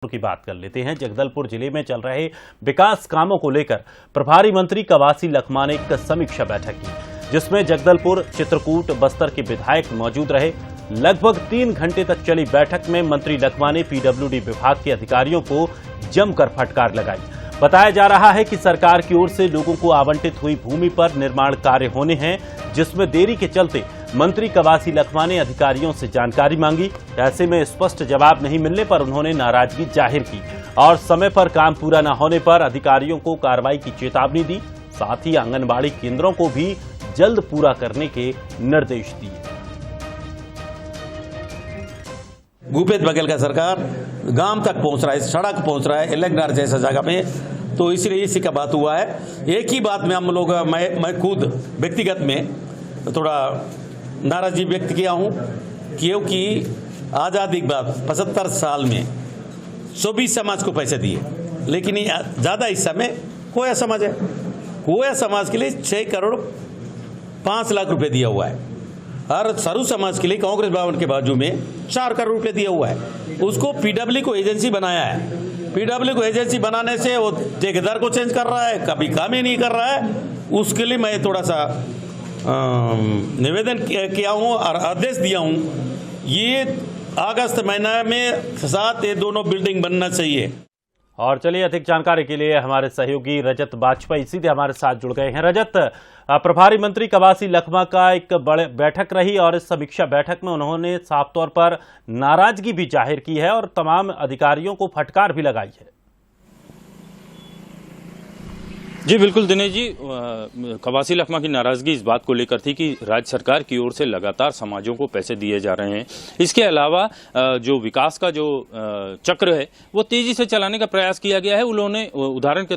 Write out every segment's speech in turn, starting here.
की बात कर लेते हैं। जगदलपुर जिले में चल रहे विकास कामों को लेकर प्रभारी मंत्री कवासी लखमा ने एक समीक्षा बैठक की, जिसमें जगदलपुर, चित्रकूट, बस्तर के विधायक मौजूद रहे। लगभग 3 घंटे तक चली बैठक में मंत्री लखमा ने पीडब्ल्यूडी विभाग के अधिकारियों को जमकर फटकार लगाई। बताया जा रहा है कि सरकार की ओर से लोगों को आवंटित हुई भूमि पर निर्माण कार्य होने हैं, जिसमें देरी के चलते मंत्री कवासी लखमा ने अधिकारियों से जानकारी मांगी। ऐसे में स्पष्ट जवाब नहीं मिलने पर उन्होंने नाराजगी जाहिर की और समय पर काम पूरा न होने पर अधिकारियों को कार्रवाई की चेतावनी दी। साथ ही आंगनबाड़ी केंद्रों को भी जल्द पूरा करने के निर्देश दिए। भूपेश बघेल का सरकार गांव तक पहुंच रहा है, सड़क पहुंच रहा है एलंगनार जैसा जगह में, तो इसलिए इसी का बात हुआ है। एक ही बात में हम लोग मैं खुद व्यक्तिगत में थोड़ा नाराजगी व्यक्त किया हूं, क्योंकि आज़ादी के बाद 75 साल में सभी समाज को पैसे दिए, लेकिन ज़्यादा हिस्सा में कोया समाज है। कोया समाज के लिए 6 करोड़ 5 लाख रुपए दिया हुआ है, और सरु समाज के लिए कांग्रेस भवन के बाजू में 4 करोड़ रुपए दिया हुआ है। उसको पीडब्ल्यू को एजेंसी बनाया है। पीडब्ल्यू को एजेंसी बनाने से वो ठेकेदार को चेंज कर रहा है, कभी काम ही नहीं कर रहा है। उसके लिए मैं थोड़ा सा निवेदन किया हूं और आदेश दिया हूं, ये अगस्त महीना में साथ ये दोनों बिल्डिंग बनना चाहिए। और चलिए, अधिक जानकारी के लिए हमारे सहयोगी रजत बाजपेयी सीधे हमारे साथ जुड़ गए हैं। रजत, प्रभारी मंत्री कवासी लखमा का एक बड़े बैठक रही और इस समीक्षा बैठक में उन्होंने साफ तौर पर नाराजगी भी जाहिर की है और तमाम अधिकारियों को फटकार भी लगाई है। जी बिल्कुल दिनेश जी, कवासी लखमा की नाराजगी इस बात को लेकर थी कि राज्य सरकार की ओर से लगातार समाजों को पैसे दिए जा रहे हैं। इसके अलावा जो विकास का जो चक्र है वो तेजी से चलाने का प्रयास किया गया है। उन्होंने उदाहरण के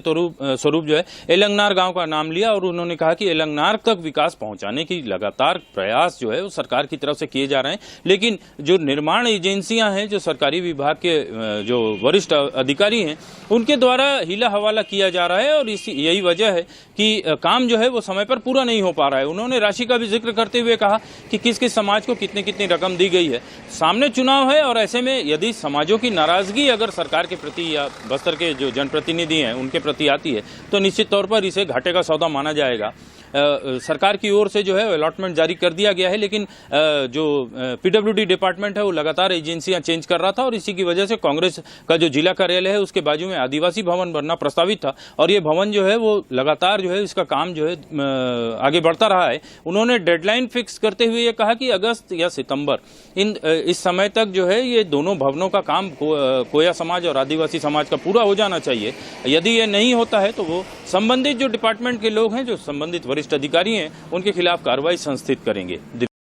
स्वरूप जो है एलंगनार गांव का नाम लिया और उन्होंने कहा कि एलंगनार तक विकास पहुंचाने की लगातार प्रयास जो है वो सरकार की तरफ से किए जा रहे हैं, लेकिन जो निर्माण एजेंसियां हैं, जो सरकारी विभाग के जो वरिष्ठ अधिकारी हैं, उनके द्वारा हीला हवाला किया जा रहा है और यही वजह है कि काम जो है वो समय पर पूरा नहीं हो पा रहा है। उन्होंने राशि का भी जिक्र करते हुए कहा कि किस किस समाज को कितनी कितनी रकम दी गई है। सामने चुनाव है और ऐसे में यदि समाजों की नाराजगी अगर सरकार के प्रति या बस्तर के जो जनप्रतिनिधि हैं उनके प्रति आती है तो निश्चित तौर पर इसे घाटे का सौदा माना जाएगा। सरकार की ओर से जो है अलॉटमेंट जारी कर दिया गया है, लेकिन जो पीडब्ल्यूडी डिपार्टमेंट है वो लगातार एजेंसियां चेंज कर रहा था और इसी की वजह से कांग्रेस का जो जिला कार्यालय है उसके बाजू में आदिवासी भवन बनना प्रस्तावित था और ये भवन जो है वो लगातार जो है इसका काम जो है आगे बढ़ता रहा है। उन्होंने डेडलाइन फिक्स करते हुए ये कहा कि अगस्त या सितंबर इस समय तक जो है ये दोनों भवनों का काम कोया समाज और आदिवासी समाज का पूरा हो जाना चाहिए। यदि ये नहीं होता है तो वो संबंधित जो डिपार्टमेंट के लोग हैं, जो संबंधित वरिष्ठ अधिकारी हैं, उनके खिलाफ कार्रवाई संस्थित करेंगे।